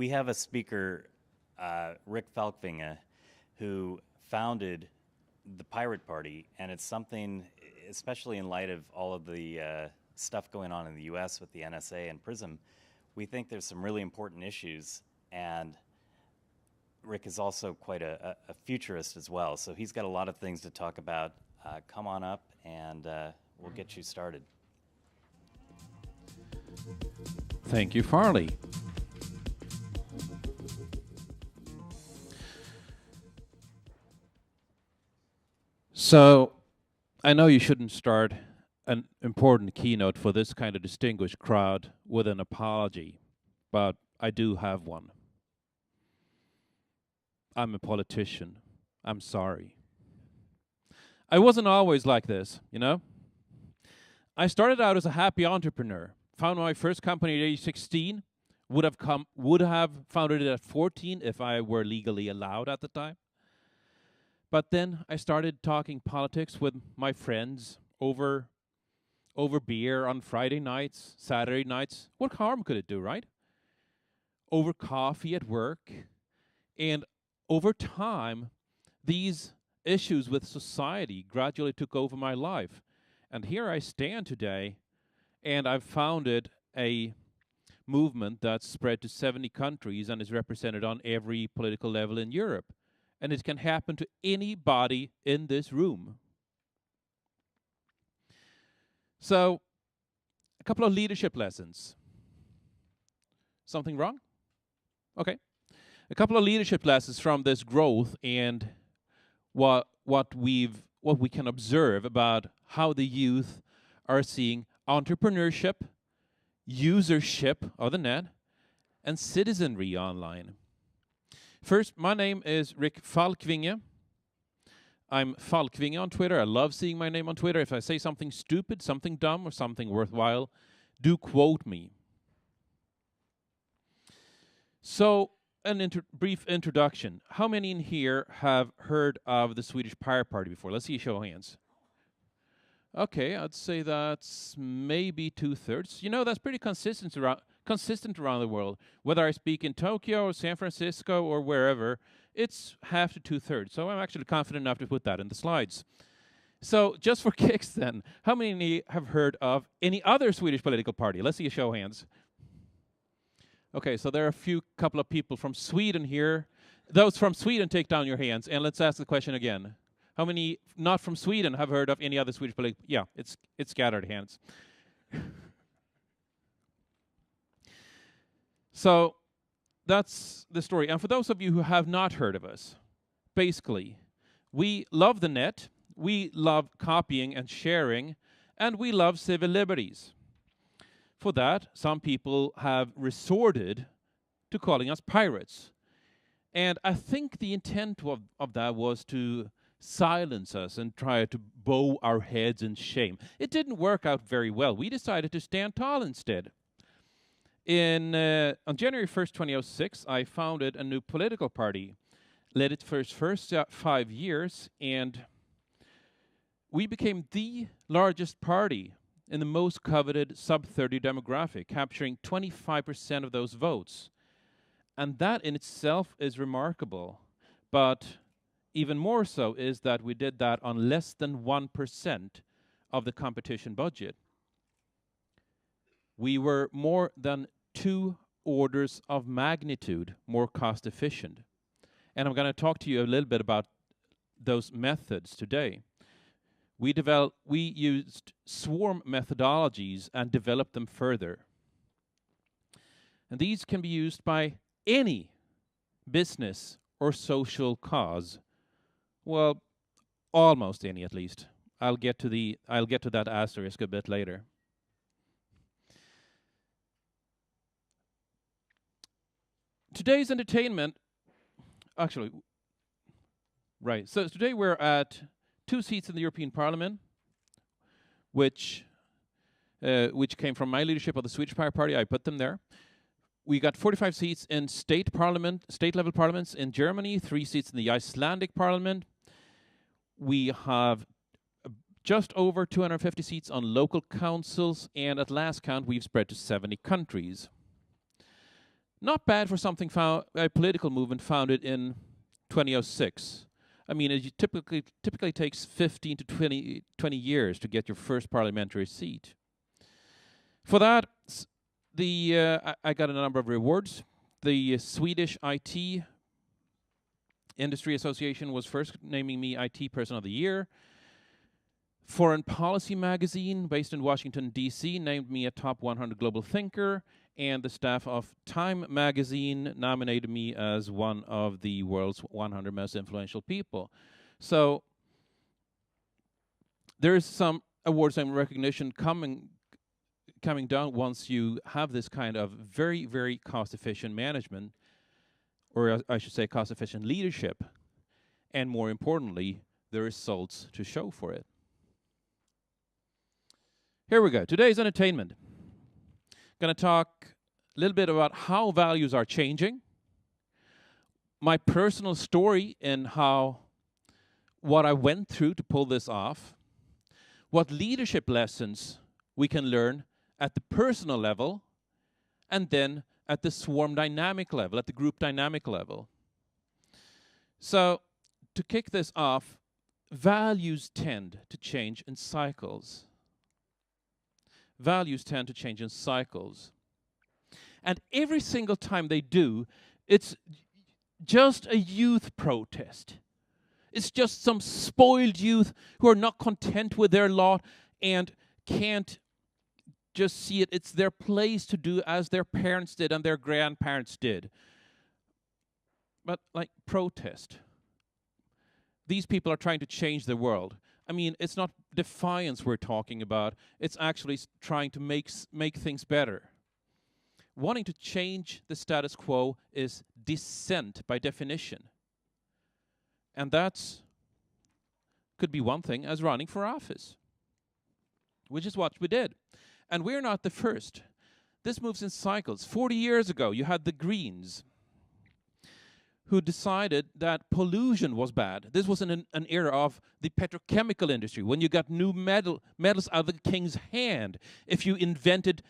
we have a speaker, Rick Falkvinge, who founded the Pirate Party, and it's something, especially in light of all of the stuff going on in the U.S. with the NSA and PRISM, we think there's some really important issues, and Rick is also quite a futurist as well, so he's got a lot of things to talk about. Come on up, and we'll get you started. Thank you, Farley. So, I know you shouldn't start an important keynote for this kind of distinguished crowd with an apology, but I do have one. I'm a politician. I'm sorry. I wasn't always like this, you know? I started out as a happy entrepreneur. Found my first company at age 16. Would have founded it at 14 if I were legally allowed at the time. But then I started talking politics with my friends over beer on Friday nights, Saturday nights. What harm could it do, right? Over coffee at work. And over time, these issues with society gradually took over my life. And here I stand today, and I've founded a movement that's spread to 70 countries and is represented on every political level in Europe. And it can happen to anybody in this room. So, a couple of leadership lessons. Something wrong? Okay. A couple of leadership lessons from this growth and what we can observe about how the youth are seeing entrepreneurship, usership of the net, and citizenry online. First, my name is Rick Falkvinge. I'm Falkvinge on Twitter. I love seeing my name on Twitter. If I say something stupid, something dumb, or something worthwhile, do quote me. So, brief introduction. How many in here have heard of the Swedish Pirate Party before? Let's see a show of hands. Okay, I'd say that's maybe 2/3. You know, that's pretty consistent around the world. Whether I speak in Tokyo or San Francisco or wherever, it's half to 2/3. So I'm actually confident enough to put that in the slides. So just for kicks then, how many have heard of any other Swedish political party? Let's see a show of hands. Okay, so there are a couple of people from Sweden here. Those from Sweden, take down your hands, and let's ask the question again. How many not from Sweden have heard of any other Swedish political? Yeah, it's scattered hands. So that's the story. And for those of you who have not heard of us, basically, we love the net, we love copying and sharing, and we love civil liberties. For that, some people have resorted to calling us pirates. And I think the intent of that was to silence us and try to bow our heads in shame. It didn't work out very well. We decided to stand tall instead. On January 1st, 2006, I founded a new political party, led it for its first 5 years, and we became the largest party in the most coveted sub-30 demographic, capturing 25% of those votes. And that in itself is remarkable. But even more so is that we did that on less than 1% of the competition budget. We were more than 2 orders of magnitude more cost efficient. And I'm going to talk to you a little bit about those methods today. We used swarm methodologies and developed them further. And these can be used by any business or social cause. Well, almost any at least. I'll get to that asterisk a bit later. Today's entertainment, actually, right. So today we're at 2 seats in the European Parliament, which came from my leadership of the Swedish Pirate Party. I put them there. We got 45 seats in state-level parliaments in Germany, 3 seats in the Icelandic Parliament. We have just over 250 seats on local councils, and at last count, we've spread to 70 countries. Not bad for something a political movement founded in 2006. I mean, it typically takes 15 to 20 years to get your first parliamentary seat. For that, I got a number of rewards. The Swedish IT Industry Association was first naming me IT Person of the Year. Foreign Policy magazine, based in Washington, D.C., named me a top 100 global thinker, and the staff of Time magazine nominated me as one of the world's 100 most influential people. So there's some awards and recognition coming down once you have this kind of very, very cost-efficient management, or I should say cost-efficient leadership, and more importantly, the results to show for it. Here we go. Today's entertainment. Going to talk a little bit about how values are changing, my personal story and what I went through to pull this off, what leadership lessons we can learn at the personal level, and then at the swarm dynamic level, at the group dynamic level. So, to kick this off, values tend to change in cycles. Values tend to change in cycles. And every single time they do, it's just a youth protest. It's just some spoiled youth who are not content with their lot and can't just see it. It's their place to do as their parents did and their grandparents did. But like protest. These people are trying to change the world. I mean, it's not defiance we're talking about. It's actually trying to make things better. Wanting to change the status quo is dissent by definition. And that's could be one thing as running for office, which is what we did. And we're not the first. This moves in cycles. 40 years ago, you had the Greens, who decided that pollution was bad. This was in an era of the petrochemical industry, when you got new metals out of the king's hand if you invented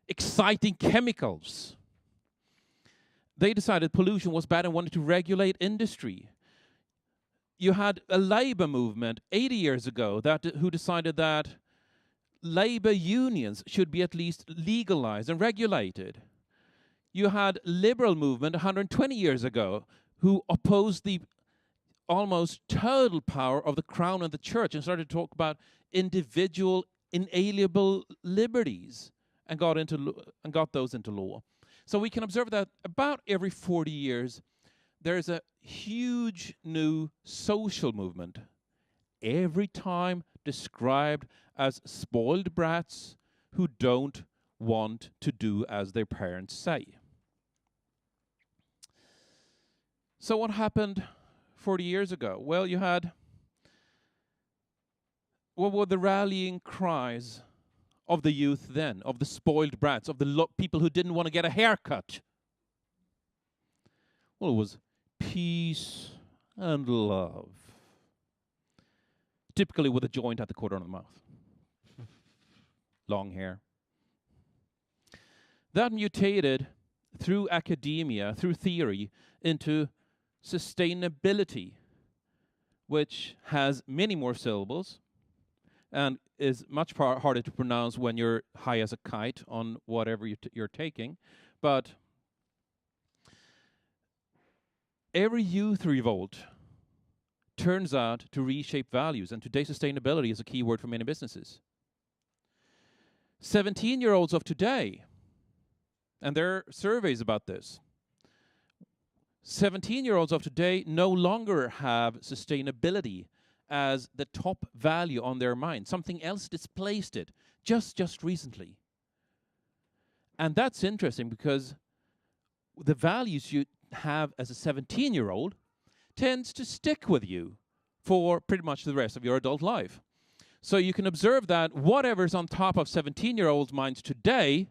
exciting chemicals. They decided pollution was bad and wanted to regulate industry. You had a labor movement 80 years ago who decided that labor unions should be at least legalized and regulated. You had liberal movement 120 years ago who opposed the almost total power of the crown and the church and started to talk about individual inalienable liberties and got those into law. So we can observe that about every 40 years there's a huge new social movement, every time described as spoiled brats who don't want to do as their parents say. So what happened 40 years ago? Well, what were the rallying cries of the youth then, of the spoiled brats, of the people who didn't want to get a haircut? Well, it was peace and love. Typically with a joint at the corner of the mouth. Long hair. That mutated through academia, through theory, into sustainability, which has many more syllables and is much harder to pronounce when you're high as a kite on whatever you're taking. But every youth revolt turns out to reshape values, and today sustainability is a key word for many businesses. 17-year-olds of today, and there are surveys about this, 17-year-olds of today no longer have sustainability as the top value on their mind. Something else displaced it just recently. And that's interesting because the values you have as a 17-year-old tends to stick with you for pretty much the rest of your adult life. So you can observe that whatever's on top of 17-year-olds' minds today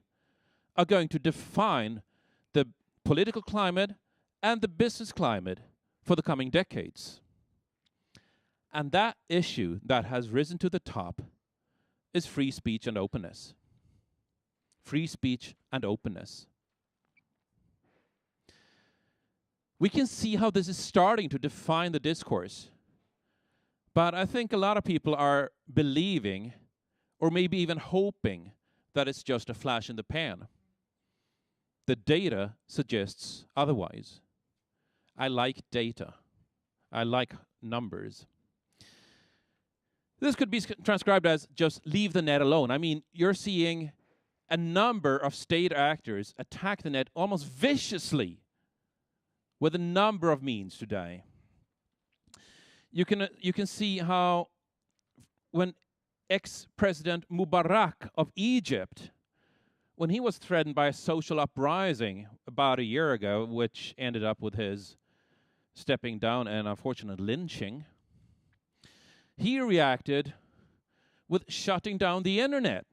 are going to define the political climate and the business climate for the coming decades. And that issue that has risen to the top is free speech and openness. Free speech and openness. we can see how this is starting to define the discourse. But I think a lot of people are believing, or maybe even hoping, that it's just a flash in the pan. The data suggests otherwise. I like data. I like numbers. This could be transcribed as just leave the net alone. I mean, you're seeing a number of state actors attack the net almost viciously with a number of means today. You can see how when ex-President Mubarak of Egypt, when he was threatened by a social uprising about a year ago, which ended up with his stepping down and unfortunate lynching, he reacted with shutting down the internet.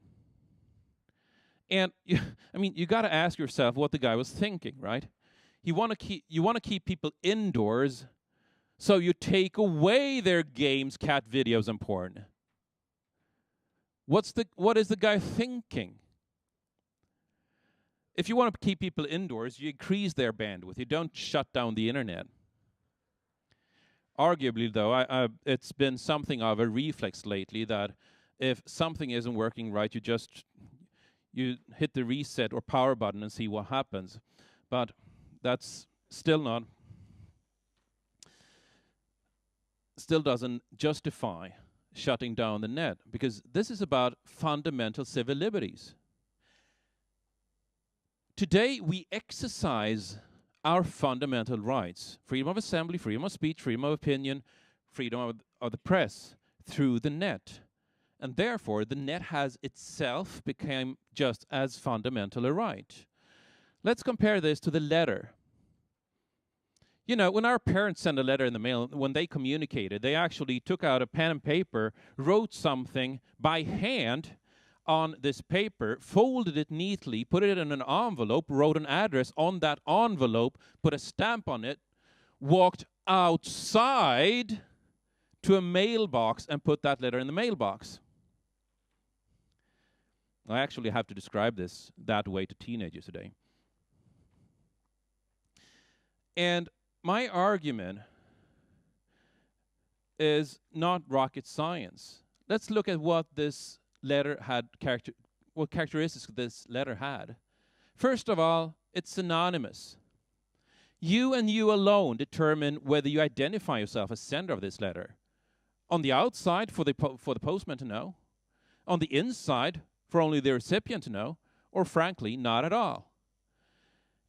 And you got to ask yourself what the guy was thinking, right? You want to keep people indoors, so you take away their games, cat videos, and porn. What is the guy thinking? If you want to keep people indoors, you increase their bandwidth. You don't shut down the internet. Arguably, though, it's been something of a reflex lately that if something isn't working right, you hit the reset or power button and see what happens. But that's still doesn't justify shutting down the net, because this is about fundamental civil liberties. Today, we exercise our fundamental rights: freedom of assembly, freedom of speech, freedom of opinion, freedom of the press, through the net. And therefore, the net has itself become just as fundamental a right. Let's compare this to the letter. You know, when our parents sent a letter in the mail, when they communicated, they actually took out a pen and paper, wrote something by hand on this paper, folded it neatly, put it in an envelope, wrote an address on that envelope, put a stamp on it, walked outside to a mailbox and put that letter in the mailbox. I actually have to describe this that way to teenagers today. And my argument is not rocket science. Let's look at what this letter had, what characteristics this letter had. First of all, it's synonymous. You and you alone determine whether you identify yourself as sender of this letter. On the outside, for the postman to know. On the inside, for only the recipient to know. Or frankly, not at all.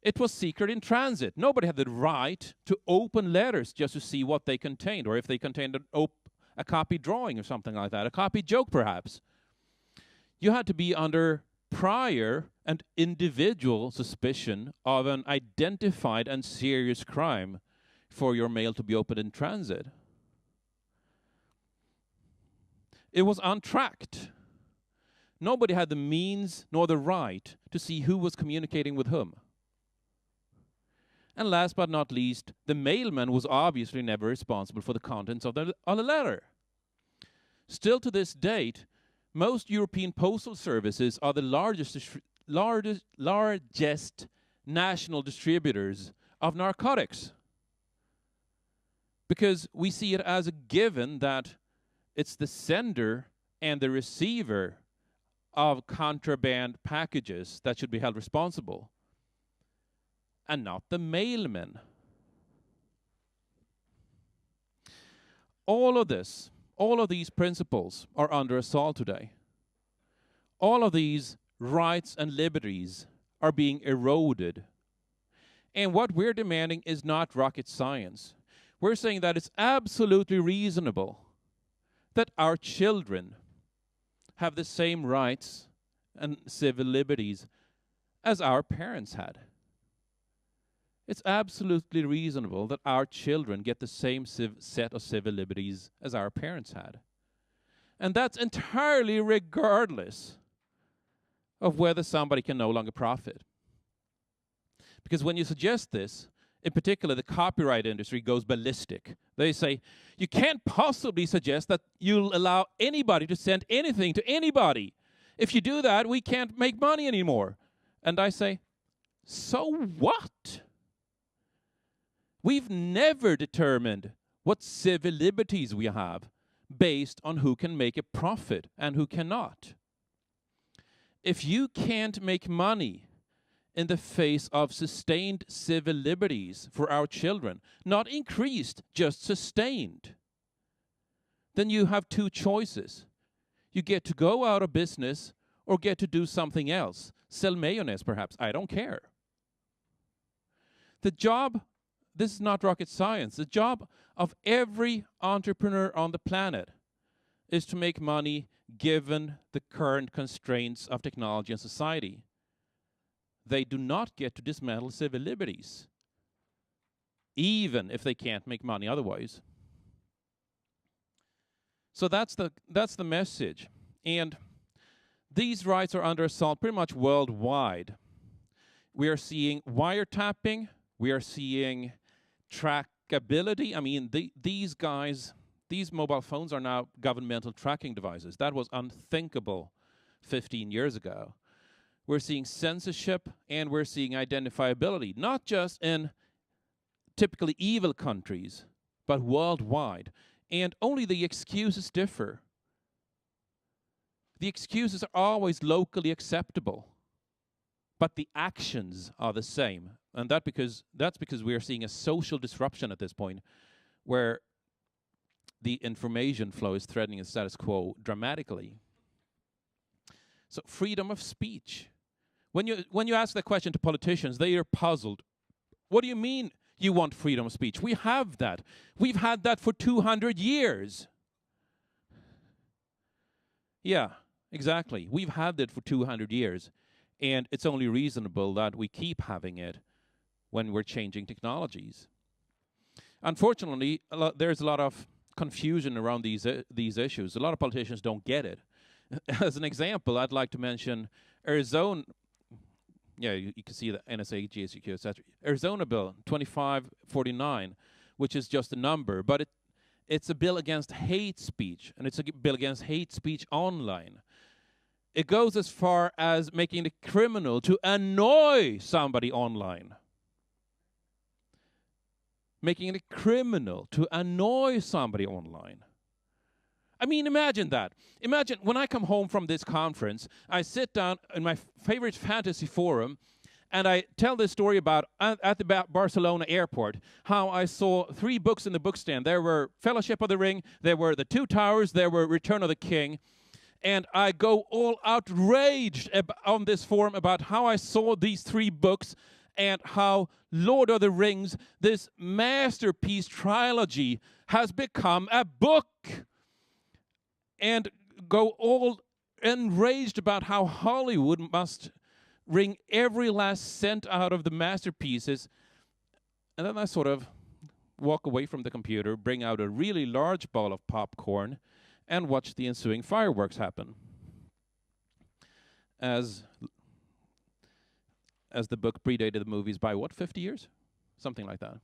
It was secret in transit. Nobody had the right to open letters just to see what they contained, or if they contained a copy drawing or something like that, a copy joke perhaps. You had to be under prior and individual suspicion of an identified and serious crime for your mail to be opened in transit. It was untracked. Nobody had the means nor the right to see who was communicating with whom. And last but not least, the mailman was obviously never responsible for the contents of the letter. Still to this date, most European postal services are the largest national distributors of narcotics. Because we see it as a given that it's the sender and the receiver of contraband packages that should be held responsible, and not the mailman. All of these principles are under assault today. All of these rights and liberties are being eroded. And what we're demanding is not rocket science. We're saying that it's absolutely reasonable that our children have the same rights and civil liberties as our parents had. It's absolutely reasonable that our children get the same set of civil liberties as our parents had. And that's entirely regardless of whether somebody can no longer profit. Because when you suggest this, in particular, the copyright industry goes ballistic. They say, you can't possibly suggest that you'll allow anybody to send anything to anybody. If you do that, we can't make money anymore. And I say, so what? We've never determined what civil liberties we have based on who can make a profit and who cannot. If you can't make money in the face of sustained civil liberties for our children, not increased, just sustained, then you have two choices. You get to go out of business or get to do something else. Sell mayonnaise, perhaps. I don't care. The job, this is not rocket science, the job of every entrepreneur on the planet is to make money given the current constraints of technology and society. They do not get to dismantle civil liberties, even if they can't make money otherwise. So that's the message. And these rights are under assault pretty much worldwide. We are seeing wiretapping. We are seeing trackability. I mean, these mobile phones are now governmental tracking devices. That was unthinkable 15 years ago. We're seeing censorship, and we're seeing identifiability, not just in typically evil countries, but worldwide. And only the excuses differ. The excuses are always locally acceptable, but the actions are the same. And that's because we are seeing a social disruption at this point, where the information flow is threatening the status quo dramatically. So freedom of speech. When you ask that question to politicians, they are puzzled. What do you mean you want freedom of speech? We have that. We've had that for 200 years. Yeah, exactly. We've had it for 200 years. And it's only reasonable that we keep having it when we're changing technologies. Unfortunately, there's a lot of confusion around these issues. A lot of politicians don't get it. As an example, I'd like to mention Arizona. Yeah, you can see the NSA, GSUQ, etc. Arizona bill 2549, which is just a number, but it's a bill against hate speech, and it's a bill against hate speech online. It goes as far as making it criminal to annoy somebody online. Making it criminal to annoy somebody online. I mean, imagine that. Imagine when I come home from this conference, I sit down in my favorite fantasy forum, and I tell this story about at the Barcelona airport, how I saw 3 books in the bookstand. There were Fellowship of the Ring, there were The Two Towers, there were Return of the King. And I go all outraged on this forum about how I saw these 3 books and how Lord of the Rings, this masterpiece trilogy, has become a book. And go all enraged about how Hollywood must wring every last cent out of the masterpieces. And then I sort of walk away from the computer, bring out a really large bowl of popcorn, and watch the ensuing fireworks happen. As the book predated the movies by, 50 years? Something like that.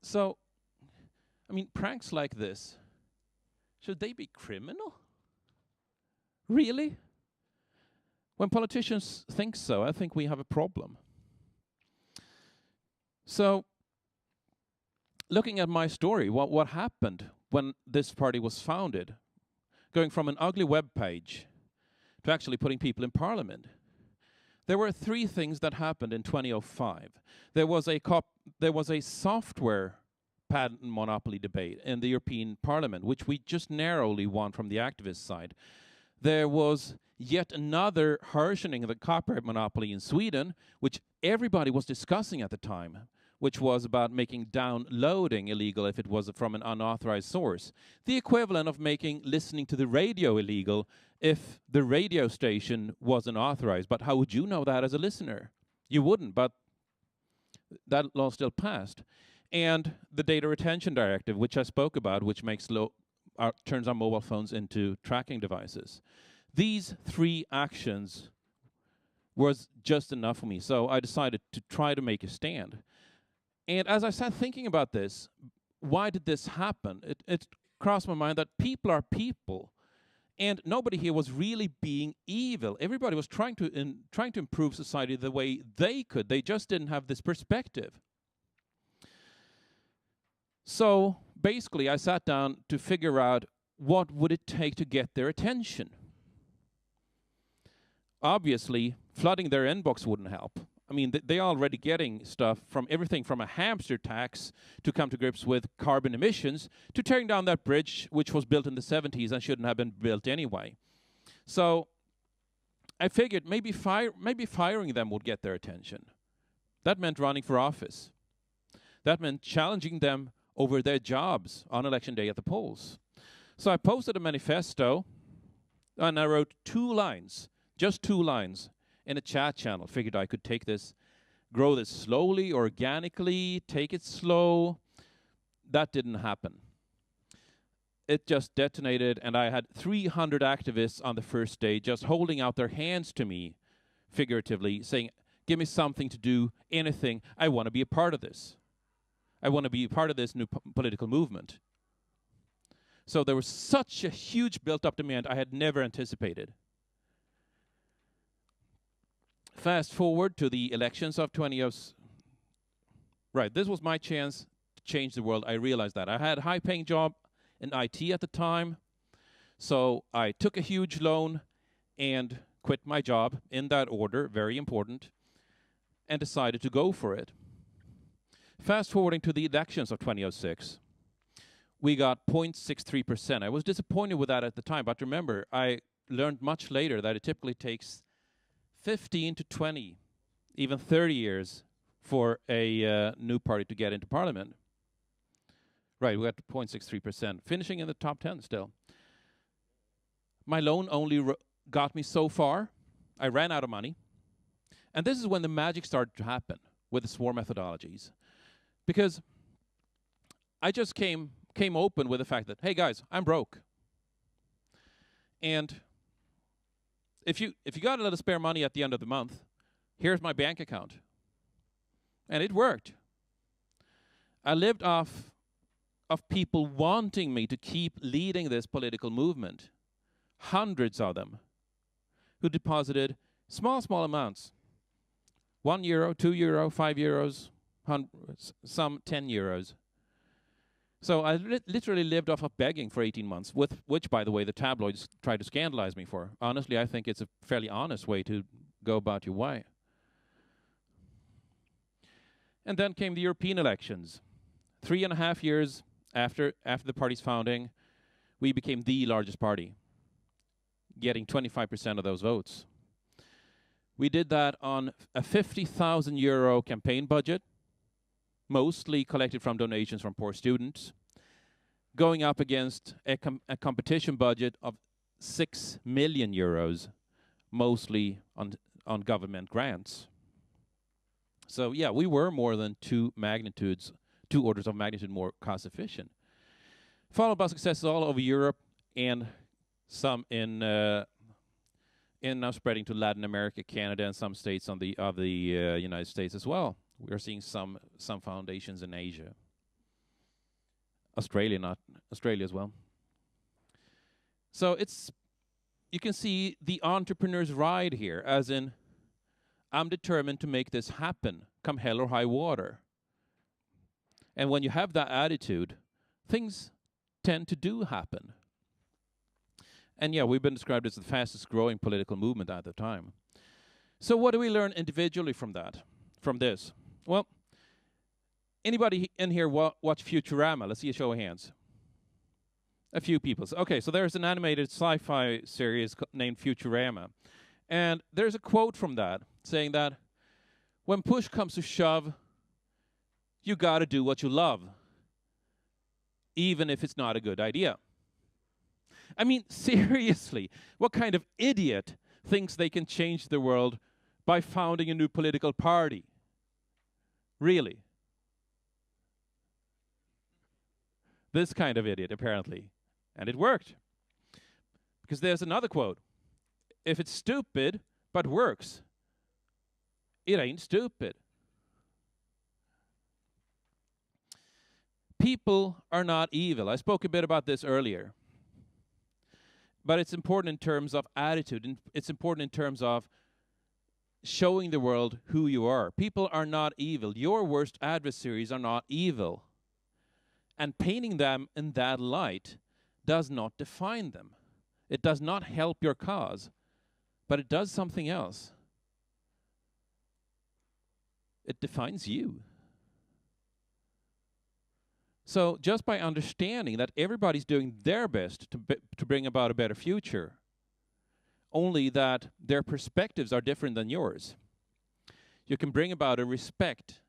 So, I mean, pranks like this, should they be criminal? Really? When politicians think so, I think we have a problem. So, looking at my story, what happened when this party was founded, going from an ugly web page to actually putting people in parliament, there were 3 things that happened in 2005. There was a software patent monopoly debate in the European Parliament, which we just narrowly won from the activist side. There was yet another harshening of the copyright monopoly in Sweden, which everybody was discussing at the time, which was about making downloading illegal if it was from an unauthorized source. The equivalent of making listening to the radio illegal if the radio station wasn't authorized. But how would you know that as a listener? You wouldn't, but that law still passed. And the Data Retention Directive, which I spoke about, which makes turns our mobile phones into tracking devices. These 3 actions was just enough for me, so I decided to try to make a stand. And as I sat thinking about this, why did this happen? It crossed my mind that people are people, and nobody here was really being evil. Everybody was trying to improve society the way they could. They just didn't have this perspective. So basically, I sat down to figure out what would it take to get their attention. Obviously, flooding their inbox wouldn't help. I mean, they're already getting stuff from everything from a hamster tax to come to grips with carbon emissions to tearing down that bridge, which was built in the 70s and shouldn't have been built anyway. So I figured maybe firing them would get their attention. That meant running for office. That meant challenging them over their jobs on election day at the polls. So I posted a manifesto, and I wrote 2 lines, just 2 lines, in a chat channel. Figured I could take this, grow this slowly, organically, take it slow. That didn't happen. It just detonated, and I had 300 activists on the first day just holding out their hands to me, figuratively, saying, give me something to do, anything. I want to be a part of this. I want to be a part of this new political movement. So there was such a huge built-up demand I had never anticipated. Fast forward to the elections of 2006. Right, this was my chance to change the world. I realized that. I had a high-paying job in IT at the time, so I took a huge loan and quit my job in that order, very important, and decided to go for it. Fast forwarding to the elections of 2006, we got 0.63%. I was disappointed with that at the time, but remember, I learned much later that it typically takes 15 to 20, even 30 years for a new party to get into parliament. Right, we got to 0.63%, finishing in the top 10 still. My loan only got me so far. I ran out of money. And this is when the magic started to happen with the SWAR methodologies. Because I just came open with the fact that, hey guys, I'm broke. And if you got a little spare money at the end of the month, here's my bank account. And it worked. I lived off of people wanting me to keep leading this political movement. Hundreds of them who deposited small amounts. €1, €2, €5, some 10 euros. So I literally lived off of begging for 18 months, which, by the way, the tabloids tried to scandalize me for. Honestly, I think it's a fairly honest way to go about your way. And then came the European elections. 3.5 years after the party's founding, we became the largest party, getting 25% of those votes. We did that on a €50,000 campaign budget, mostly collected from donations from poor students, going up against a competition budget of €6 million, mostly on government grants. So yeah, we were more than 2 orders of magnitude more cost efficient. Followed by successes all over Europe and some in now spreading to Latin America, Canada, and some states of the United States as well. We are seeing some foundations in Asia. Australia as well. So you can see the entrepreneur's ride here, as in, I'm determined to make this happen, come hell or high water. And when you have that attitude, things tend to do happen. And yeah, we've been described as the fastest growing political movement at the time. So what do we learn individually from this? Well, anybody in here watch Futurama? Let's see a show of hands. A few people. Okay, so there's an animated sci-fi series named Futurama. And there's a quote from that saying that when push comes to shove, you gotta do what you love, even if it's not a good idea. I mean, seriously, what kind of idiot thinks they can change the world by founding a new political party? Really? This kind of idiot, apparently. And it worked. Because there's another quote. If it's stupid, but works, it ain't stupid. People are not evil. I spoke a bit about this earlier. But it's important in terms of attitude, and it's important in terms of showing the world who you are. People are not evil. Your worst adversaries are not evil. And painting them in that light does not define them. It does not help your cause, but it does something else. It defines you. So just by understanding that everybody's doing their best to bring about a better future, only that their perspectives are different than yours, you can bring about a respect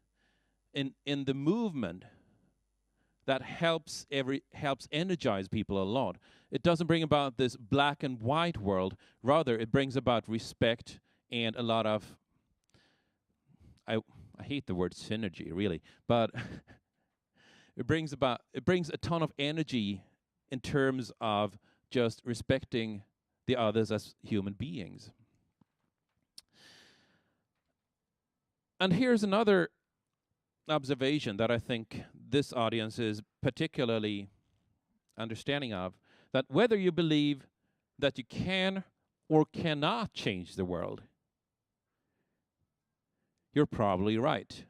in the movement that helps energize people a lot. It doesn't bring about this black and white world. Rather, it brings about respect and a lot of, I hate the word synergy, really, but it brings a ton of energy in terms of just respecting the others as human beings. And here's another observation that I think this audience is particularly understanding of, that whether you believe that you can or cannot change the world, you're probably right.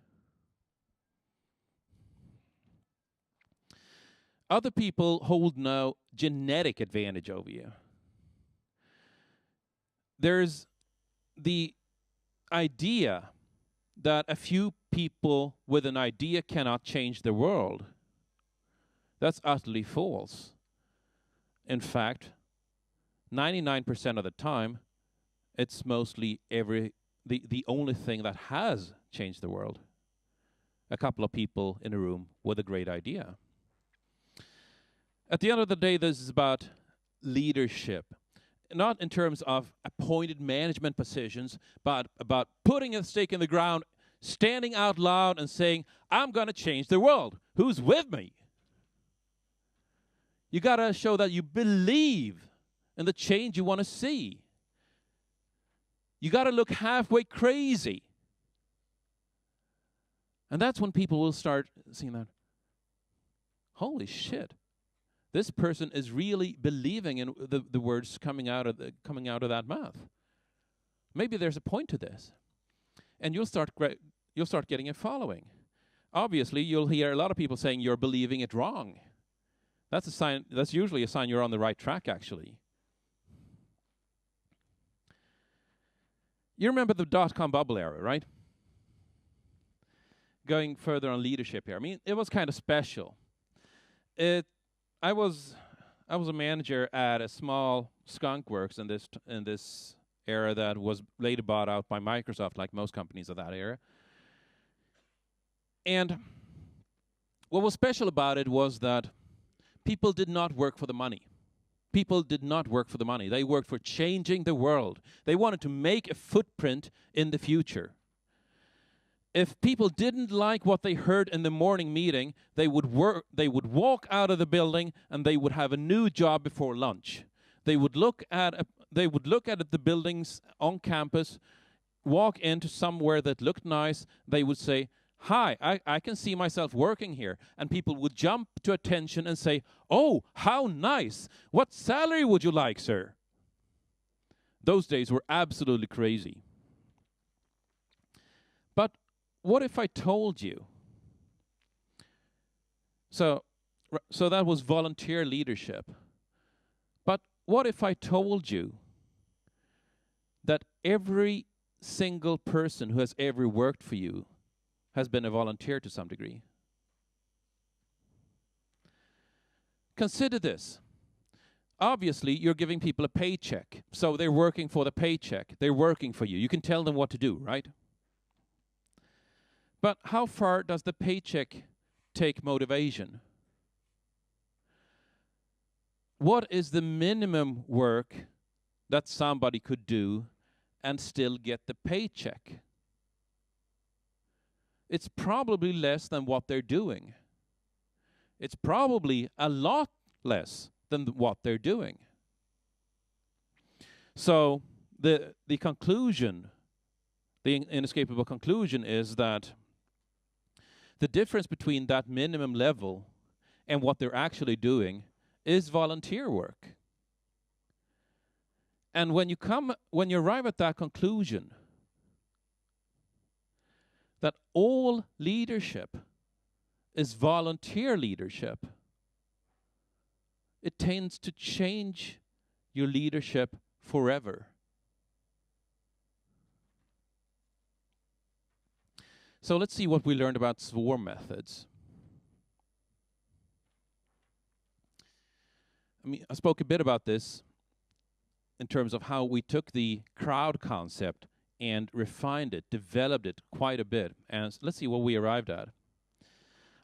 Other people hold no genetic advantage over you. There's the idea that a few people with an idea cannot change the world. That's utterly false. In fact, 99% of the time, it's mostly the only thing that has changed the world. A couple of people in a room with a great idea. At the end of the day, this is about leadership. Not in terms of appointed management positions, but about putting a stake in the ground, standing out loud and saying, I'm going to change the world. Who's with me? You got to show that you believe in the change you want to see. You got to look halfway crazy. And that's when people will start seeing that, holy shit, this person is really believing in the words coming out of that mouth. Maybe there's a point to this. And you'll start getting a following. Obviously, you'll hear a lot of people saying you're believing it wrong. That's a sign. That's usually a sign you're on the right track, actually. You remember the dot-com bubble era, right? Going further on leadership here. I mean, it was kind of special. I was a manager at a small skunk works in this era that was later bought out by Microsoft, like most companies of that era. And what was special about it was that people did not work for the money. People did not work for the money. They worked for changing the world. They wanted to make a footprint in the future. If people didn't like what they heard in the morning meeting, they would walk out of the building and they would have a new job before lunch. They would look at the buildings on campus, walk into somewhere that looked nice. They would say, "Hi, I can see myself working here." And people would jump to attention and say, "Oh, how nice. What salary would you like, sir?" Those days were absolutely crazy. But what if I told you? So that was volunteer leadership. But what if I told you that every single person who has ever worked for you has been a volunteer to some degree? Consider this. Obviously, you're giving people a paycheck, so they're working for the paycheck. They're working for you. You can tell them what to do, right? But how far does the paycheck take motivation? What is the minimum work that somebody could do and still get the paycheck? It's probably less than what they're doing. It's probably a lot less than what they're doing. So the conclusion, the inescapable conclusion is that the difference between that minimum level and what they're actually doing is volunteer work. And when you arrive at that conclusion, that all leadership is volunteer leadership. It tends to change your leadership forever. So let's see what we learned about swarm methods. I spoke a bit about this in terms of how we took the crowd concept and refined it, developed it quite a bit. And let's see what we arrived at.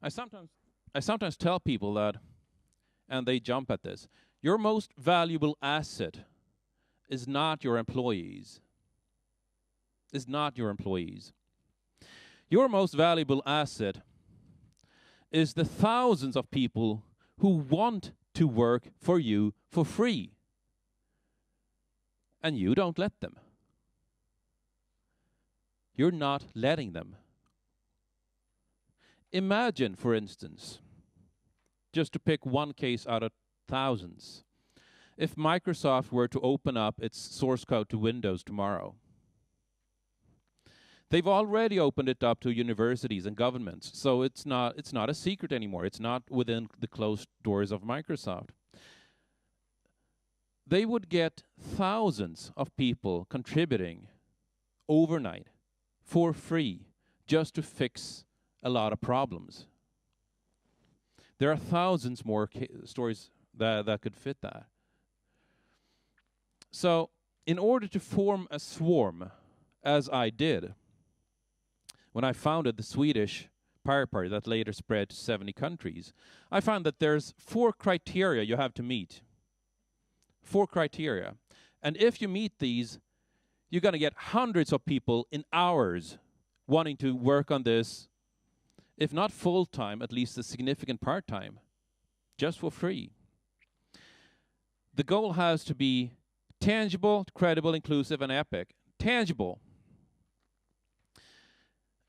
I sometimes tell people that, and they jump at this, your most valuable asset is not your employees. Is not your employees. Your most valuable asset is the thousands of people who want to work for you for free. And you don't let them. You're not letting them. Imagine, for instance, just to pick one case out of thousands, if Microsoft were to open up its source code to Windows tomorrow. They've already opened it up to universities and governments, so it's not a secret anymore. It's not within the closed doors of Microsoft. They would get thousands of people contributing overnight for free just to fix a lot of problems. There are thousands more stories that could fit that. So, in order to form a swarm, as I did, when I founded the Swedish Pirate Party that later spread to 70 countries, I found that there's 4 criteria you have to meet. 4 criteria. And if you meet these, you're going to get hundreds of people in hours wanting to work on this, if not full-time, at least a significant part-time, just for free. The goal has to be tangible, credible, inclusive, and epic. Tangible.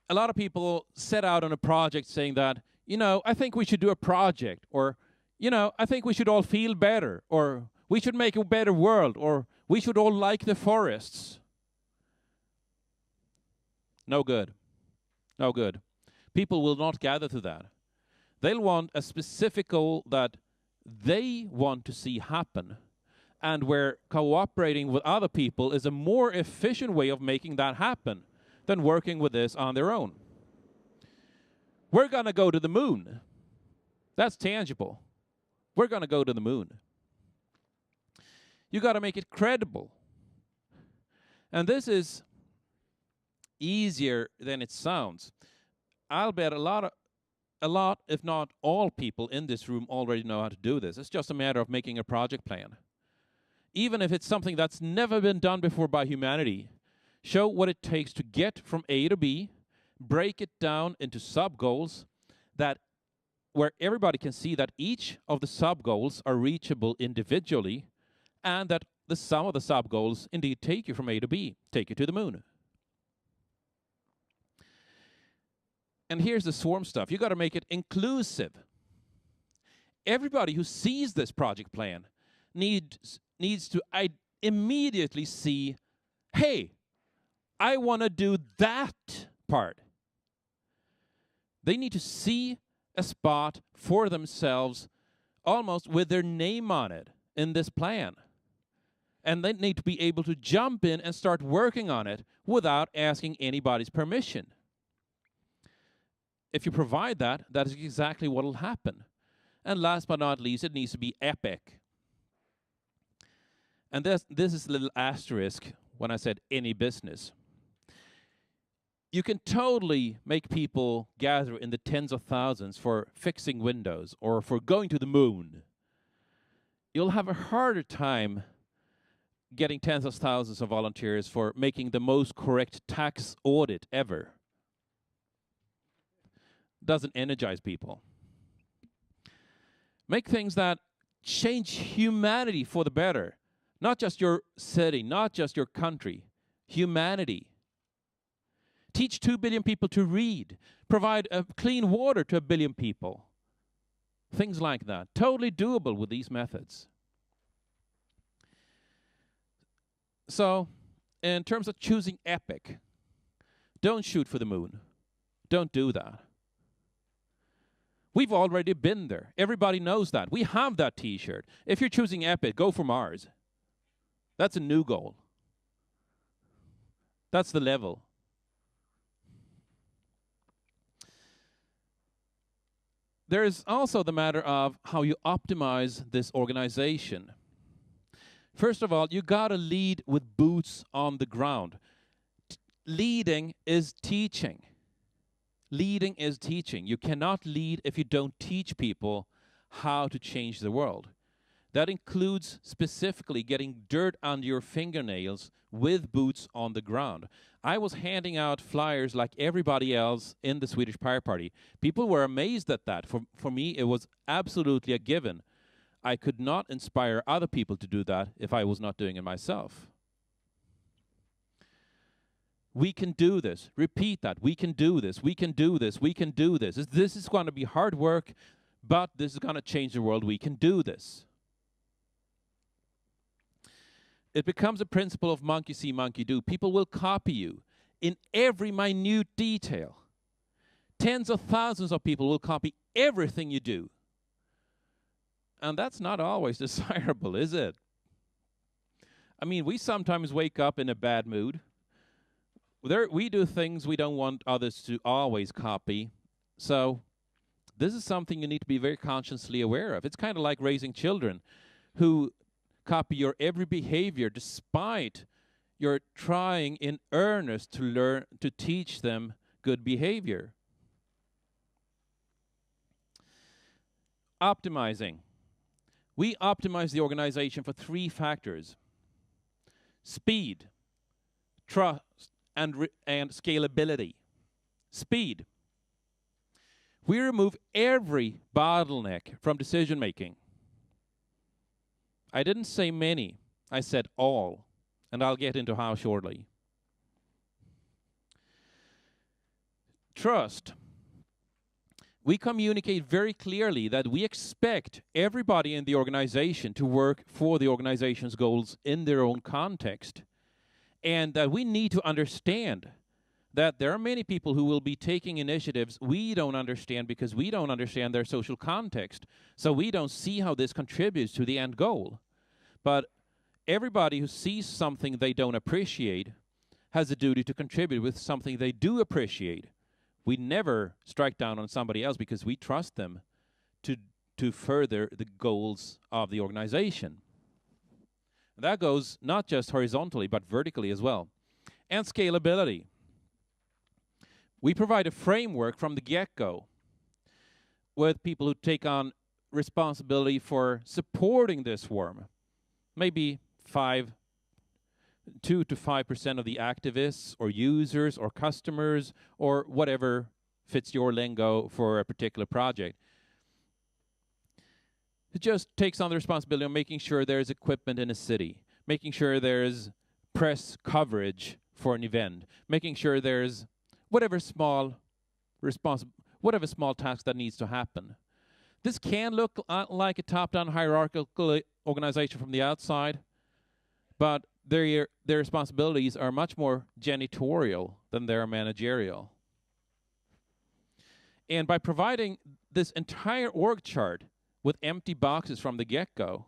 A lot of people set out on a project saying that, I think we should do a project, or, I think we should all feel better, or we should make a better world, or we should all like the forests. No good. No good. People will not gather to that. They'll want a specific goal that they want to see happen, and where cooperating with other people is a more efficient way of making that happen than working with this on their own. We're going to go to the moon. That's tangible. We're going to go to the moon. You got to make it credible. And this is easier than it sounds. I'll bet a lot, if not all people in this room already know how to do this. It's just a matter of making a project plan. Even if it's something that's never been done before by humanity, show what it takes to get from A to B, break it down into sub-goals where everybody can see that each of the sub-goals are reachable individually, and that the sum of the sub-goals indeed take you from A to B, take you to the moon. And here's the swarm stuff. You got to make it inclusive. Everybody who sees this project plan needs to immediately see, hey, I want to do that part. They need to see a spot for themselves, almost with their name on it in this plan. And they need to be able to jump in and start working on it without asking anybody's permission. If you provide that, that is exactly what will happen. And last but not least, it needs to be epic. And this is a little asterisk when I said any business. You can totally make people gather in the tens of thousands for fixing windows or for going to the moon. You'll have a harder time getting tens of thousands of volunteers for making the most correct tax audit ever. Doesn't energize people. Make things that change humanity for the better. Not just your city, not just your country. Humanity. Teach 2 billion people to read. Provide clean water to 1 billion people. Things like that. Totally doable with these methods. So, in terms of choosing epic, don't shoot for the moon. Don't do that. We've already been there. Everybody knows that. We have that T-shirt. If you're choosing Epic, go for Mars. That's a new goal. That's the level. There is also the matter of how you optimize this organization. First of all, you got to lead with boots on the ground. Leading is teaching. Leading is teaching. You cannot lead if you don't teach people how to change the world. That includes specifically getting dirt under your fingernails with boots on the ground. I was handing out flyers like everybody else in the Swedish Pirate Party. People were amazed at that. For me, it was absolutely a given. I could not inspire other people to do that if I was not doing it myself. We can do this. Repeat that. We can do this. We can do this. We can do this. This is going to be hard work, but this is going to change the world. We can do this. It becomes a principle of monkey see, monkey do. People will copy you in every minute detail. Tens of thousands of people will copy everything you do. And that's not always desirable, is it? I mean, we sometimes wake up in a bad mood. We do things we don't want others to always copy. So this is something you need to be very consciously aware of. It's kind of like raising children who copy your every behavior despite you're trying in earnest to learn to teach them good behavior. Optimizing. We optimize the organization for 3 factors: speed, trust, and scalability. Speed. We remove every bottleneck from decision making. I didn't say many, I said all, and I'll get into how shortly. Trust. We communicate very clearly that we expect everybody in the organization to work for the organization's goals in their own context, and that we need to understand that there are many people who will be taking initiatives we don't understand because we don't understand their social context. So we don't see how this contributes to the end goal. But everybody who sees something they don't appreciate has a duty to contribute with something they do appreciate. We never strike down on somebody else because we trust them to further the goals of the organization. And that goes not just horizontally, but vertically as well. And scalability. We provide a framework from the get-go with people who take on responsibility for supporting this worm. Maybe 2 to 5% of the activists or users or customers or whatever fits your lingo for a particular project. It just takes on the responsibility of making sure there's equipment in a city, making sure there's press coverage for an event, making sure there's whatever small task that needs to happen. This can look like a top-down hierarchical organization from the outside, but their responsibilities are much more janitorial than they are managerial. And by providing this entire org chart with empty boxes from the get-go,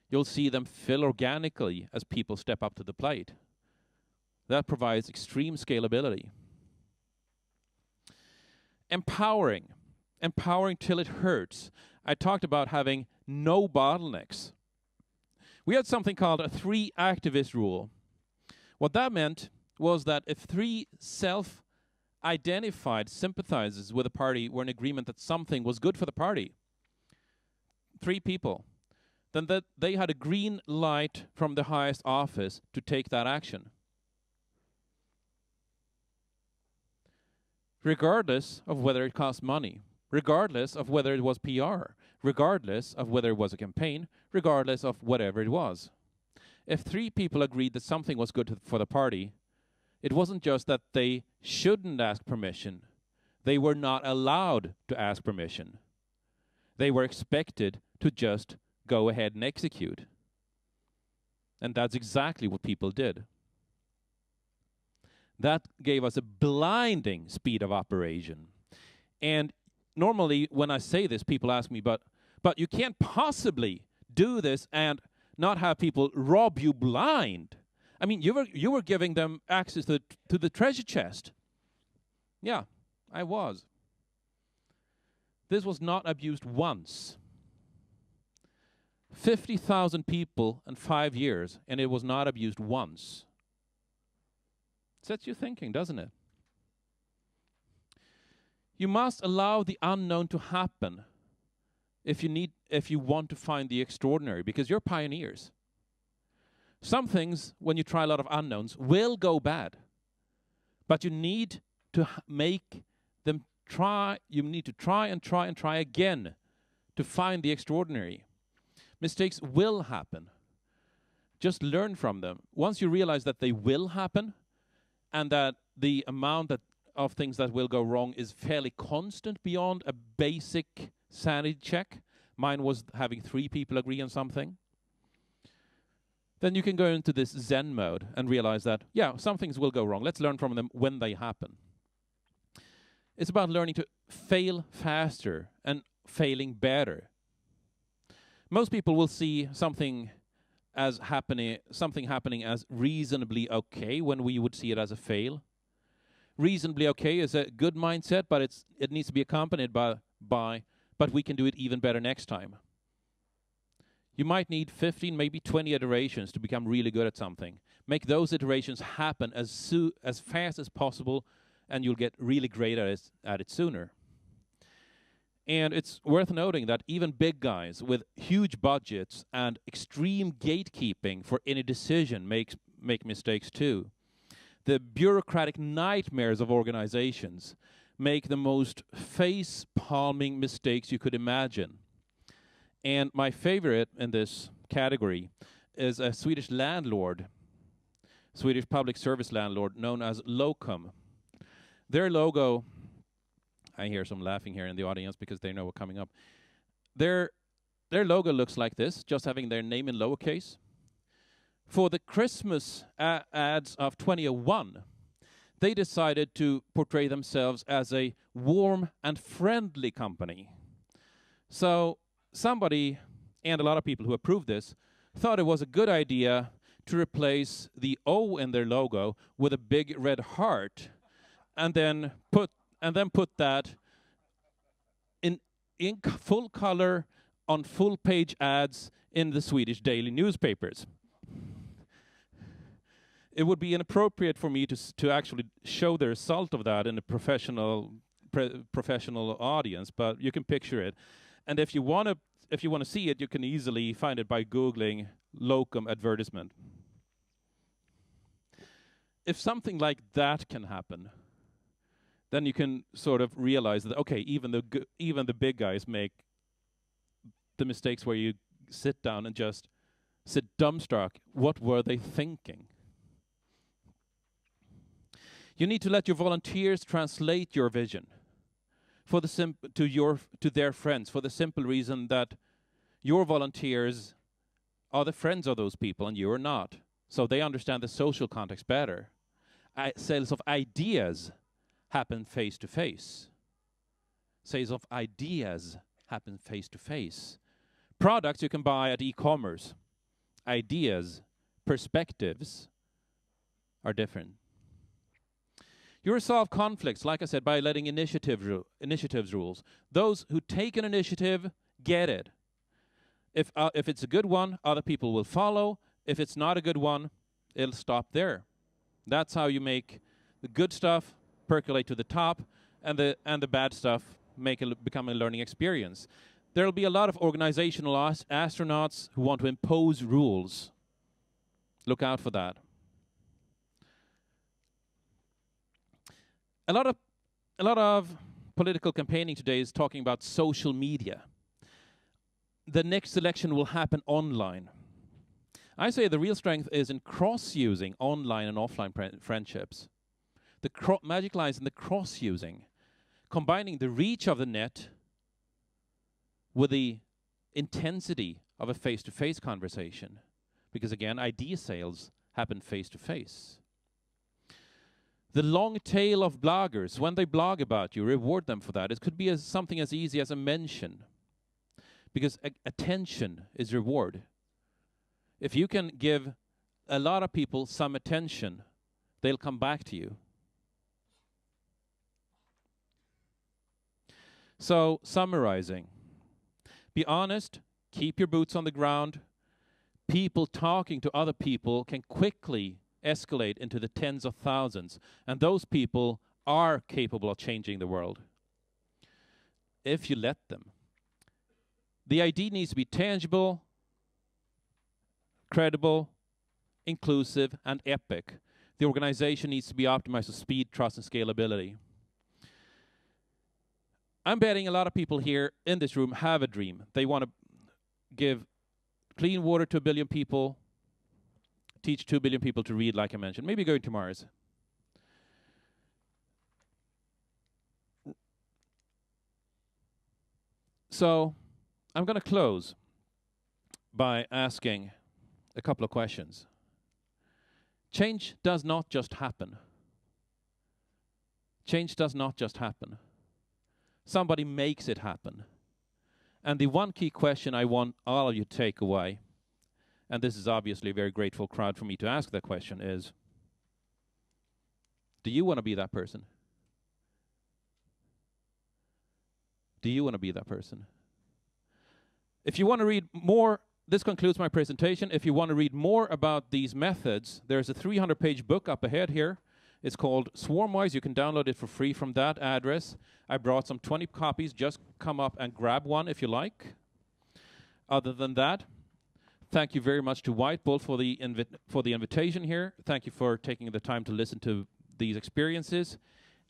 you'll see them fill organically as people step up to the plate. That provides extreme scalability. Empowering till it hurts. I talked about having no bottlenecks. We had something called a 3 activist rule. What that meant was that if 3 self-identified sympathizers with a party were in agreement that something was good for the party, 3 people, then that they had a green light from the highest office to take that action. Regardless of whether it cost money, regardless of whether it was PR, regardless of whether it was a campaign, regardless of whatever it was. If 3 people agreed that something was good for the party, it wasn't just that they shouldn't ask permission. They were not allowed to ask permission. They were expected to just go ahead and execute. And that's exactly what people did. That gave us a blinding speed of operation. And normally when I say this, people ask me, but you can't possibly do this and not have people rob you blind. I mean, you were giving them access to the treasure chest. Yeah, I was. This was not abused once. 50,000 people in 5 years, and it was not abused once. Sets you thinking, doesn't it? You must allow the unknown to happen if you want to find the extraordinary, because you're pioneers. Some things, when you try a lot of unknowns, will go bad. But you need to make them try. You need to try and try and try again to find the extraordinary. Mistakes will happen. Just learn from them. Once you realize that they will happen, and that the amount of things that will go wrong is fairly constant beyond a basic sanity check. Mine was having 3 people agree on something. Then you can go into this Zen mode and realize that, yeah, some things will go wrong. Let's learn from them when they happen. It's about learning to fail faster and failing better. Most people will see something happening as reasonably okay when we would see it as a fail. Reasonably okay is a good mindset, but it needs to be accompanied by but we can do it even better next time. You might need 15, maybe 20 iterations to become really good at something. Make those iterations happen as fast as possible, and you'll get really great at it sooner. And it's worth noting that even big guys with huge budgets and extreme gatekeeping for any decision make mistakes too. The bureaucratic nightmares of organizations make the most face-palming mistakes you could imagine. And my favorite in this category is a Swedish public service landlord known as Locum. Their logo, I hear some laughing here in the audience because they know what's coming up. Their logo looks like this, just having their name in lowercase. For the Christmas ads of 2001, they decided to portray themselves as a warm and friendly company. So somebody, and a lot of people who approved this, thought it was a good idea to replace the O in their logo with a big red heart, and then put that in full color on full page ads in the Swedish daily newspapers. It would be inappropriate for me to actually show the result of that in a professional audience, but you can picture it. And if you want to see it, you can easily find it by Googling Locum advertisement. If something like that can happen, then you can sort of realize that, okay, even the big guys make the mistakes where you sit down and just sit dumbstruck. What were they thinking? You need to let your volunteers translate your vision to their friends, for the simple reason that your volunteers are the friends of those people and you are not. So they understand the social context better. Sales of ideas happen face to face. Sales of ideas happen face to face. Products you can buy at e-commerce. Ideas, perspectives are different. You resolve conflicts, like I said, by letting initiatives rules. Those who take an initiative get it. If it's a good one, other people will follow. If it's not a good one, it'll stop there. That's how you make the good stuff percolate to the top, and the bad stuff become a learning experience. There'll be a lot of organizational astronauts who want to impose rules. Look out for that. A lot of political campaigning today is talking about social media. The next election will happen online. I say the real strength is in cross-using online and offline friendships. The magic lies in the cross-using, combining the reach of the net with the intensity of a face-to-face conversation. Because again, idea sales happen face-to-face. The long tail of bloggers, when they blog about you, reward them for that. It could be something as easy as a mention, because attention is reward. If you can give a lot of people some attention, they'll come back to you. So, summarizing, be honest, keep your boots on the ground. People talking to other people can quickly escalate into the tens of thousands, and those people are capable of changing the world if you let them. The idea needs to be tangible, credible, inclusive, and epic. The organization needs to be optimized for speed, trust, and scalability. I'm betting a lot of people here in this room have a dream. They want to give clean water to 1 billion people, teach 2 billion people to read, like I mentioned, maybe going to Mars. So I'm going to close by asking a couple of questions. Change does not just happen. Change does not just happen. Somebody makes it happen. And the one key question I want all of you to take away, and this is obviously a very grateful crowd for me to ask that question, is, do you want to be that person? Do you want to be that person? If you want to read more, this concludes my presentation. If you want to read more about these methods, there's a 300-page book up ahead here. It's called Swarmwise. You can download it for free from that address. I brought some 20 copies. Just come up and grab one if you like. Other than that, thank you very much to White Bull for the invitation here. Thank you for taking the time to listen to these experiences,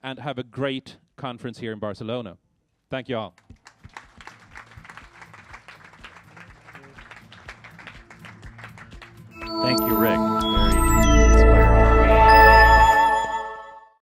and have a great conference here in Barcelona. Thank you all.